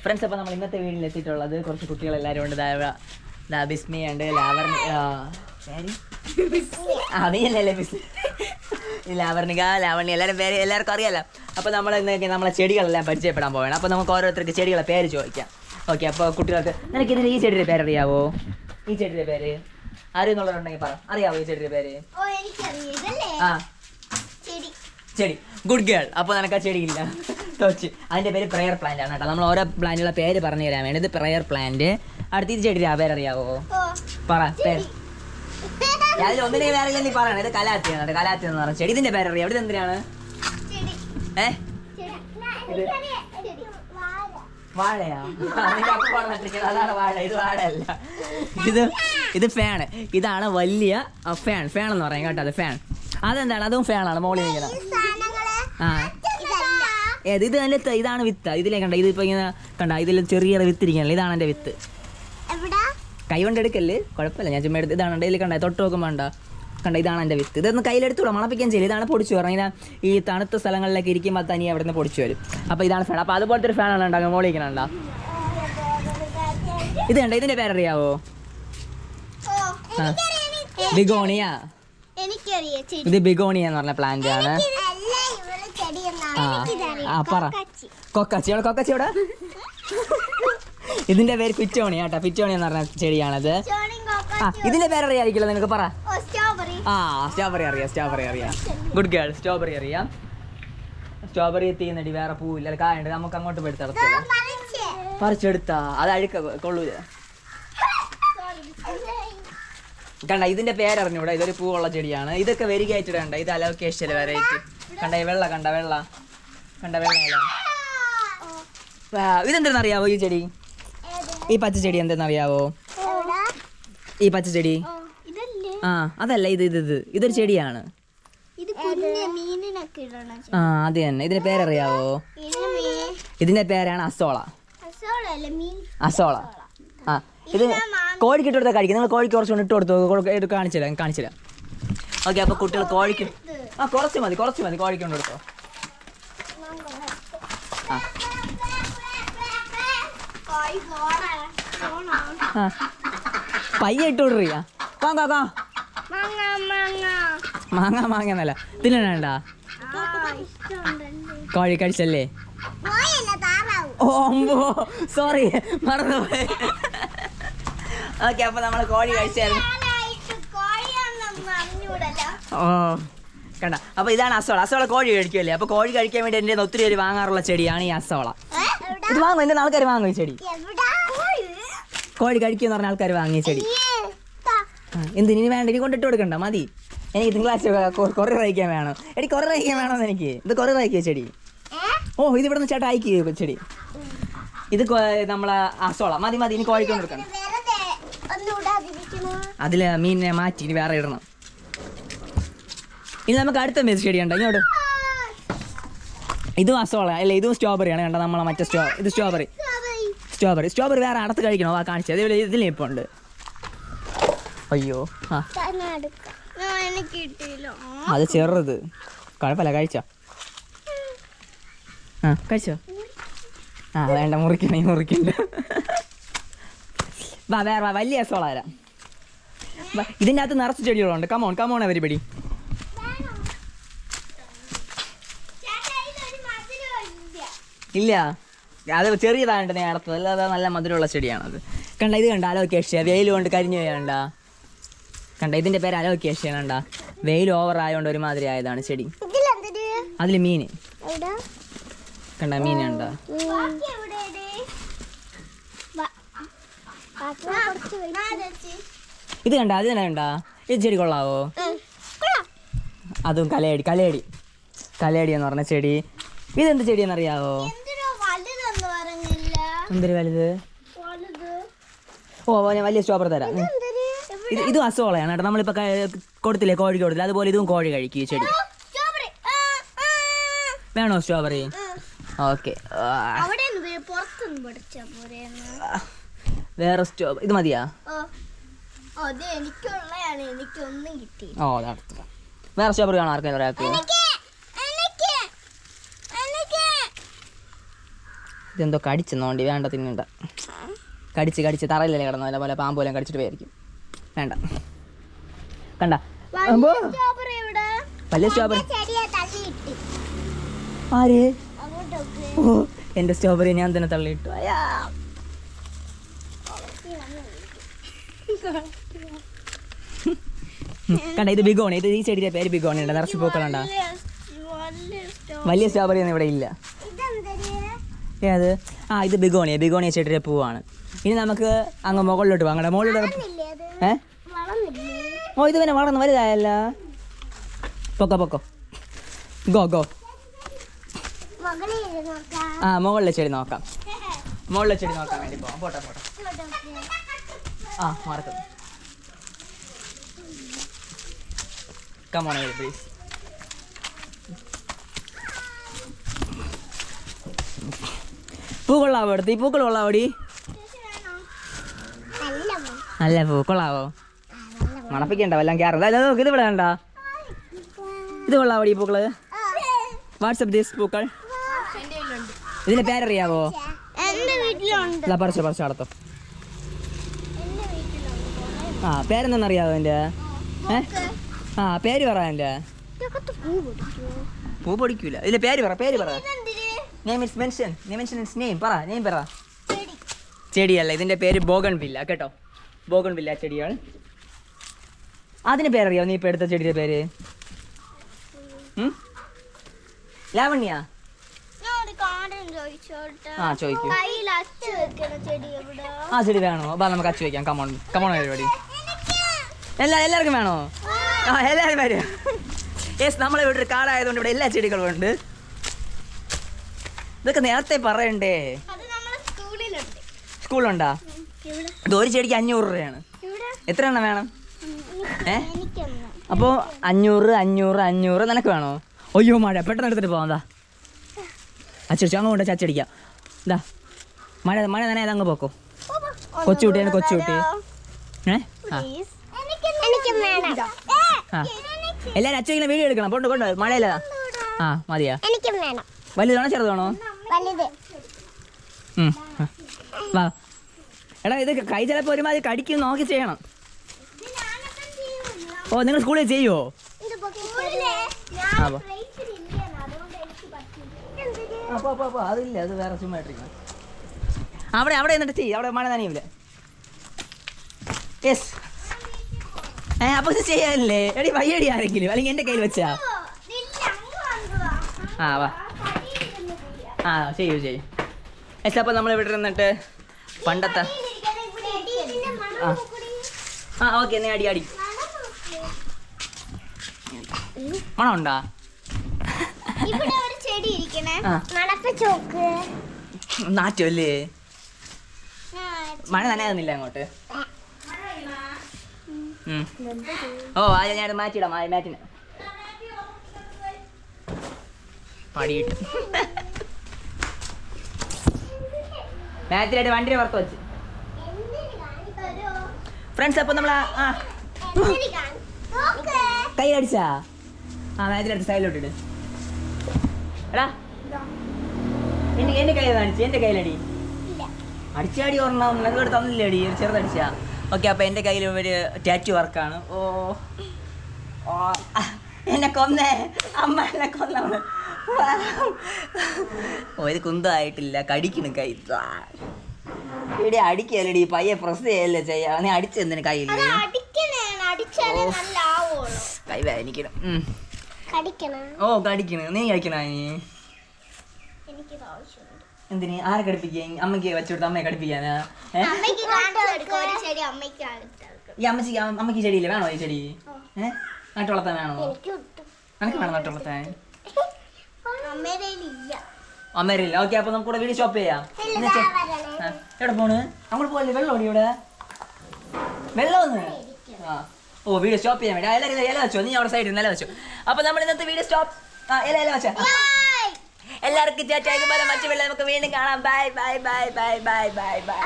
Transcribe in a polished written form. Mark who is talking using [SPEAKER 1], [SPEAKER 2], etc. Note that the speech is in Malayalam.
[SPEAKER 1] ഫ്രണ്ട്സ്, അപ്പോൾ നമ്മൾ ഇന്നത്തെ വീട്ടിൽ എത്തിയിട്ടുള്ളത് കുറച്ച് കുട്ടികളെല്ലാവരും ഉണ്ട്. ബിസ്മിയുണ്ട്, അറിയല്ലേ ബിസ്മി, ലാവർണിക, ലാവണ്യ, എല്ലാവർക്കും അറിയാലോ. അപ്പോൾ നമ്മൾ ഇന്നൊക്കെ നമ്മളെ ചെടികളെല്ലാം പരിചയപ്പെടാൻ പോവുകയാണ്. അപ്പോൾ നമുക്ക് ഓരോരുത്തർക്ക് ചെടികളെ പേര് ചോദിക്കാം. ഓക്കെ, അപ്പോൾ കുട്ടികൾക്ക് നിനക്ക് ഇതിന് ഈ ചെടിയുടെ പേരറിയാവോ? ഈ ചെടിയുടെ പേര് അറിയുന്നുള്ളവരുണ്ടെങ്കിൽ പറ. അറിയാവോ ഈ ചെടിയുടെ പേര്? ആ, ചെടി. Good girl. അപ്പോൾ നിനക്ക് ആ ചെടിയില്ല തോച്ച്. അതിൻ്റെ പേര് പ്രയർ പ്ലാന്റ് ആണ് കേട്ടോ. നമ്മൾ ഓരോ പ്ലാന്റുള്ള പേര് പറഞ്ഞു തരാൻ വേണ്ടി. ഇത് പ്രയർ പ്ലാന്റ്. അടുത്ത ഇത് ചെടിയുടെ ആ പേരറിയാവോ? പറ പേര്. അതിൽ ഒന്നിനെ വേറെ നീ പറയണം. ഇത് കലാത്തിയാണ്. കലാത്തി എന്ന് പറഞ്ഞ ചെടി. ഇതിന്റെ പേരറിയാം? ഇത് എന്തിനാണ്? വാഴയാ? അതാണ് വാഴ. ഇത് വാഴയല്ല. ഇത് ഫാന്. ഇതാണ് വലിയ ഫാൻ. ഫാൻ എന്ന് പറയാം കേട്ടോ. അത് ഫാൻ. അതെന്താണ്? അതും ഫാനാണ് മോളിൽ നിൽക്കുന്നത്. ആ, ഇത് അതിൻ്റെ ഇതാണ് വിത്ത്. ഇതിലേ കണ്ട, ഇതിപ്പോ ഇങ്ങനെ കണ്ട, ഇതിൽ ചെറിയ വിത്ത് ഇരിക്കണല്ലോ. ഇതാണ് എൻ്റെ വിത്ത്. കൈ കൊണ്ട് എടുക്കല്ലേ, കുഴപ്പമില്ല. ഞാൻ ചുമ്മാ എടുത്ത് ഇതാണ്. ഇതിൽ കണ്ട, തൊട്ട് നോക്കുമ്പോൾ വേണ്ട കണ്ട, ഇതാണ് എൻ്റെ വിത്ത്. ഇതൊന്ന് കയ്യിലെടുത്തുകൂടാ, മണപ്പിക്കാൻ ചെയ്യില്ല. ഇതാണ് പൊടിച്ചു വരണം. ഇങ്ങനെ ഈ തണുത്ത സ്ഥലങ്ങളിലേക്ക് ഇരിക്കുമ്പോൾ തനി അവിടെ നിന്ന് പൊടിച്ചു വരും. അപ്പോൾ ഇതാണ് ഫാൻ. അപ്പോൾ അതുപോലത്തെ ഒരു ഫാനാണ് ഉണ്ടാകുക. മോളിക്കണണ്ട. ഇത് കണ്ട, ഇതിൻ്റെ പേരറിയാവോ? ബിഗോണിയ. ഇത് ബിഗോണിയ എന്ന് പറഞ്ഞ പ്ലാന്റ് ആണ്. ആ പറ. കൊക്കച്ചി. അവിടെ കൊക്കച്ചി എവിടെ? ഇതിന്റെ പേര് പിറ്റോണി കേട്ടോ. പിറ്റോണി എന്ന് പറഞ്ഞ ചെടിയാണത്. ആ, ഇതിന്റെ പേരറിയായിരിക്കില്ല നിനക്ക്? പറ. ആ, സ്ട്രോബെറി അറിയാം. സ്ട്രോബെറി അറിയാം. Good girl. സ്ട്രോബെറി അറിയാം. സ്ട്രോബെറി തീന്നടി വേറെ പൂവില്ല, കായുണ്ട്. നമുക്ക് അങ്ങോട്ട് പോയി എടുത്തിടത്തില്ല. പറിച്ചെടുത്താ അത് അഴുക്ക കൊള്ളൂല. കണ്ട, ഇതിന്റെ പേരറിഞ്ഞൂടാ. ഇതൊരു പൂവുള്ള ചെടിയാണ്. ഇതൊക്കെ വരികയായിട്ട് കണ്ട. ഇത് അലോക്കേഷ്യൽ വെറൈറ്റി. കണ്ട വെള്ള, കണ്ട വെള്ള, കണ്ട വെള്ള. ഇതെന്തെന്നറിയാവോ ഈ ചെടി? ഈ പച്ച ചെടി എന്തെന്നറിയാവോ? ഈ പച്ച ചെടി ആ അതല്ല, ഇതൊരു ചെടിയാണ്. ആ, അത് തന്നെ. ഇതിന്റെ പേരറിയാവോ? ഇതിന്റെ പേരാണ് അസോള. അസോള. ആ, ഇത് കോഴിക്ക് ഇട്ട് കൊടുത്താൽ കഴിക്കും. നിങ്ങൾ കോഴിക്ക് കുറച്ചുകൊണ്ട് ഇട്ട് കൊടുത്തു കാണിച്ചില്ല. ഓക്കെ, അപ്പോൾ കുട്ടികൾ കോഴിക്ക് കുറച്ച് മതി കോഴിക്ക് കൊണ്ട് കൊടുത്തോ. ആ, പയ്യെ ഇട്ട് കൊടുറിയാ. മാങ്ങ എന്നല്ല, ഇതിനെണ്ട കോഴി കഴിച്ചല്ലേ? ഓ സോറി, മറന്നുപോയി. ഓക്കെ, അപ്പൊ നമ്മള് കോഴി കഴിച്ചായിരുന്നു. ഓ കണ്ട, അപ്പൊ ഇതാണ് അസോള. അസോള കോഴി കഴിക്കുമല്ലേ? അപ്പൊ കോഴി കഴിക്കാൻ വേണ്ടി എൻ്റെ ഒത്തിരി പേര് വാങ്ങാറുള്ള ചെടിയാണ് ഈ അസോള. ഇത് വാങ്ങും, എൻ്റെ ആൾക്കാർ വാങ്ങും ഈ ചെടി. കോഴി കഴിക്കുമെന്ന് പറഞ്ഞ ആൾക്കാർ വാങ്ങിയ ചെടി. എന്തിനു വേണ്ട, ഇനി കൊണ്ടിട്ട് കൊടുക്കണ്ട, മതി. എനിക്ക് തിങ്കളാഴ്ച കൊറിയർ അയക്കാൻ വേണം. കൊറിയർ അയക്കാൻ വേണമെന്ന് എനിക്ക്. ഇത് കൊറിയർ അയക്കിയ ചെടി. ഓ, ഇത് ഇവിടെ നിന്ന് ചേട്ടാ അയക്കുക ചെടി. ഇത് നമ്മളെ അസോള. മതി. ഇനി കോഴിക്കൊണ്ട് കൊടുക്കണം. അതില് മീനിനെ മാറ്റി ഇനി വേറെ ഇടണം. ഇനി നമുക്ക് അടുത്ത മെസ് ചെടിയുണ്ട് ഇങ്ങോട്ട്. ഇതും അസോള അല്ല, ഇതും സ്ട്രോബെറിയാണ്. കണ്ട, നമ്മളെ മറ്റേ ഇത് സ്ട്രോബെറി വേറെ അടുത്ത് കഴിക്കണോ? കാണിച്ചത് ഇതിൽ ഇപ്പോൾ ഉണ്ട്. അയ്യോ, ആ അത് ചെറുത്, കുഴപ്പമില്ല. കഴിച്ചോ? കഴിച്ചോ? വേണ്ട, മുറിക്കണ്ട. വേറെ വലിയ അസോള തരാം. ഇതിൻ്റെ അകത്ത് നിറച്ച് ചെടികളുണ്ട്. Come on everybody. ഇല്ല, അത് ചെറിയതായിട്ട് നേടത്തത്, അല്ലാതെ നല്ല മധുരമുള്ള ചെടിയാണത്. കണ്ട, ഇത് കണ്ട, അലോക്കേഷ്യ. വെയിൽ കൊണ്ട് കരിഞ്ഞു പോയാണ്ട. കണ്ട, ഇതിന്റെ പേര് അലോക്കേഷ്യ. കണ്ട, വെയിൽ ഓവർ ആയതുകൊണ്ട് ഒരുമാതിരി ആയതാണ് ചെടി. അതില് മീന് കണ്ട, മീനുണ്ടോ? ഇത് കണ്ട, അത് തന്നെ കണ്ട. ഇത് ചെടി കൊള്ളാവോ? അതും കലയടി എന്ന് പറഞ്ഞ ചെടി. ഇതെന്ത് ചെടിയെന്നറിയാവോ? എന്തൊരു വലുത്? ഓ, ഞാൻ വലിയ സ്ട്രോബെറി തരാം. ഇതും അസോളയാണ് കേട്ടോ. നമ്മളിപ്പോൾ കൊടുത്തില്ലേ, കോഴിക്ക് കൊടുത്തില്ല, അതുപോലെ ഇതും കോഴി കഴിക്കും ഈ ചെടി. വേണോ സ്ട്രോബെറി? ഓക്കെ, വേറെ ഇത് മതിയാ? ഓ, വേറെ സ്ട്രോബെറി വേണോ ആർക്കും? ഒരാൾക്ക് ഇതെന്തോ കടിച്ചെന്നോണ്ടി വേണ്ട തിന്നണ്ട. കടിച്ച് തറയിലല്ലേ കിടന്നു അതേപോലെ പാമ്പ് പോലും കടിച്ചിട്ട് പോയിരിക്കും. വേണ്ട. കണ്ട വലിയ സ്ട്രോബെറി. ആര്? ഓ എൻ്റെ സ്ട്രോബെറി ഞാൻ തന്നെ തള്ളിയിട്ടു. കണ്ട ഇത് ബിഗോണി. ഇത് ഈ ചെടിയുടെ പേര് ബിഗോണി. ഉണ്ട് നിറച്ച് പൂക്കളുണ്ടോ? വലിയ സ്ട്രോബെറി ഒന്നും ഇവിടെ ഇല്ല. ഏത്? ഇത് ബിഗോണിയ ചെടിയുടെ പൂവാണ്. ഇനി നമുക്ക് അങ്ങ് മുകളിലോട്ട് പോകാം. മുകളിലോട്ട് ഓ ഇത് പിന്നെ വളർന്ന് വലുതായല്ല. പൊക്കോ ഗോ മുകളിലെ ചെടി നോക്കാം. വേണ്ടി പോവാം. പോട്ടെ മറക്കും. Come on, please. പൂക്കൊള്ളാവോ? എടുത്ത് ഈ പൂക്കൾ കൊള്ളാവോടി? നല്ല പൂക്കൊള്ളാവോ? മണപ്പിക്കണ്ട വല്ലതും കയറും. അല്ല നോക്ക് ഇത് ഇവിടെ വേണ്ട. ഇത് കൊള്ളാവോടി ഈ പൂക്കള്? വാട്സപ്പ് ദീസ് പൂക്കൾ. ഇതിന്റെ പേരറിയാവോ? പറിച്ചോ അടുത്തോ. പേരെന്താണെന്നറിയാവോ എൻ്റെ? പേര് പറ. എൻ്റെ പൂ പൊടിക്കൂല. ഇതിന്റെ പേര് പറ. നെയിം പറ. ചെടിയല്ല, ഇതിന്റെ പേര് ബോഗൺവില്ല കേട്ടോ. ബോഗൺവില്ല ചെടിയാണ്. അതിന് പേരറിയാവോ? നീ ഇപ്പൊ എടുത്ത ചെടിയുടെ പേര്? ലാവണ്യ ചോദിക്കൂ. ചെടി വേണോ? നമുക്ക് അച്ചു വയ്ക്കാം. കമോൺ പരിപാടി. എല്ലാവർക്കും വേണോ? എല്ലാവരും വരും. യെസ്, നമ്മളെ വീട്ടിൽ കാടായതുകൊണ്ട് ഇവിടെ എല്ലാ ചെടികളും ഉണ്ട്. ഇതൊക്കെ നേരത്തെ പറയണ്ടേ? സ്കൂളുണ്ടാ? ഇത് ഒരു ചെടിക്ക് 500 രൂപയാണ്. എത്ര എണ്ണം വേണം? അപ്പോൾ 500 നിനക്ക് വേണോ? അയ്യോ മഴ, പെട്ടെന്ന് എടുത്തിട്ട് പോകാം. അച്ചടിച്ചു അങ്ങ് കൊണ്ട് അച്ചടിക്കാം. ഇതാ മഴ നനയാതെ അങ്ങ് പോക്കോ. കൊച്ചുകുട്ടിയാണ് കൊച്ചുകുട്ടി. എല്ലാരും അച്ഛനെ വീഡിയോ എടുക്കണം. കൊണ്ട് മഴയില്ല. മതിയാ? വലുതാണോ ചെറുതാണോ? വാ എടാ, ഇത് കൈ ചിലപ്പോൾ ഒരുമാതിരി കടിക്കും, നോക്കി ചെയ്യണം. ഓ നിങ്ങൾ സ്കൂളിൽ ചെയ്യുമോ? അതില്ല, അത് വേറെ ചുമ്മാ ഇട്ടിരിക്കണം. അവിടെ എന്നിട്ട് ചെയ്യും. അവിടെ മഴ നനയില്ല. യെസ്. അപ്പൊ ഇത് ചെയ്യാനല്ലേ? എടി വയ്യടി ആരെങ്കിലും, അല്ലെങ്കിൽ എൻ്റെ കയ്യിൽ വെച്ചാ. വാ ചെയ്യൂ. യെസ്. അപ്പോൾ നമ്മൾ ഇവിടെ നിന്നിട്ട് പണ്ടത്തെ ഓക്കെ നീ അടി മണമുണ്ടാ? നാറ്റല്ലേ? മഴ നനയാകുന്നില്ല അങ്ങോട്ട്. ഞാൻ മാറ്റിയിടാം. മാറ്റിന് പടിയിട്ട് മാറ്റിലായിട്ട് വണ്ടിയെ പുറത്ത് വെച്ച്. ഫ്രണ്ട്സ്, അപ്പോൾ നമ്മൾ കയ്യിലടിച്ചാ? മാറ്റിലടിച്ച് സൈഡിലോട്ടിട്ട്. എടാ എൻ്റെ കയ്യിൽ കാണിച്ചു. എൻ്റെ കയ്യിലടി അടിച്ചാടി ഓർണം. നിനക്ക് തന്നില്ലേ അടി? ചെറുതടിച്ചാ? ഓക്കെ. അപ്പോൾ എൻ്റെ കയ്യിൽ ഒരു ടാറ്റു വർക്കാണ്. എന്നെ കൊന്നേ അമ്മ, എന്നെ കൊന്നവള്. ഇത് കുന്തമായിട്ടില്ല, കടിക്കണ് കൈ. ഇവിടെ അടിക്കല്ലടി, പയ്യെ പ്രസ് ചെയ്യല്ലേ ചെയ്യാ. നീ അടിച്ചെന്തിന് കയ്യിൽ? കൈ വേദനിക്കണം. കടിക്കണ്. നീ കഴിക്കണ? എന്തിന്? ആരെ കടിപ്പിക്കാൻ? അമ്മയ്ക്ക് വെച്ചുകൊടുത്ത അമ്മയെ കടിപ്പിക്കാനാ? ഈ അമ്മയ്ക്ക് ചെടിയില്ലേ? വേണോ ഈ ചെടി? നട്ടുവളർത്താൻ വേണോ? നിനക്ക് വേണം നട്ടുവളർത്താൻ? അമ്മേരില്ല. ഓക്കെ. അപ്പൊ നമുക്ക് വീട് ഷോപ്പ് ചെയ്യാം. എവിടെ പോണ്? അങ്ങോട്ട് പോലെ വെള്ളം ഓടി ഇവിടെ. വെള്ളം ഒന്ന് വീഡിയോ സ്റ്റോപ്പ് ചെയ്യാൻ വേണ്ടി എല്ലാവരും ഇല വെച്ചോ. നീ അവിടെ സൈഡിൽ നില വെച്ചോ. അപ്പൊ നമ്മൾ ഇന്നത്തെ വീഡിയോ സ്റ്റോപ്പ്. ഇല വെച്ച എല്ലാവർക്കും ചേച്ചാ. ഇതുപോലെ മറ്റു വെള്ളം നമുക്ക് വീണ്ടും കാണാം. Bye bye bye bye bye bye bye.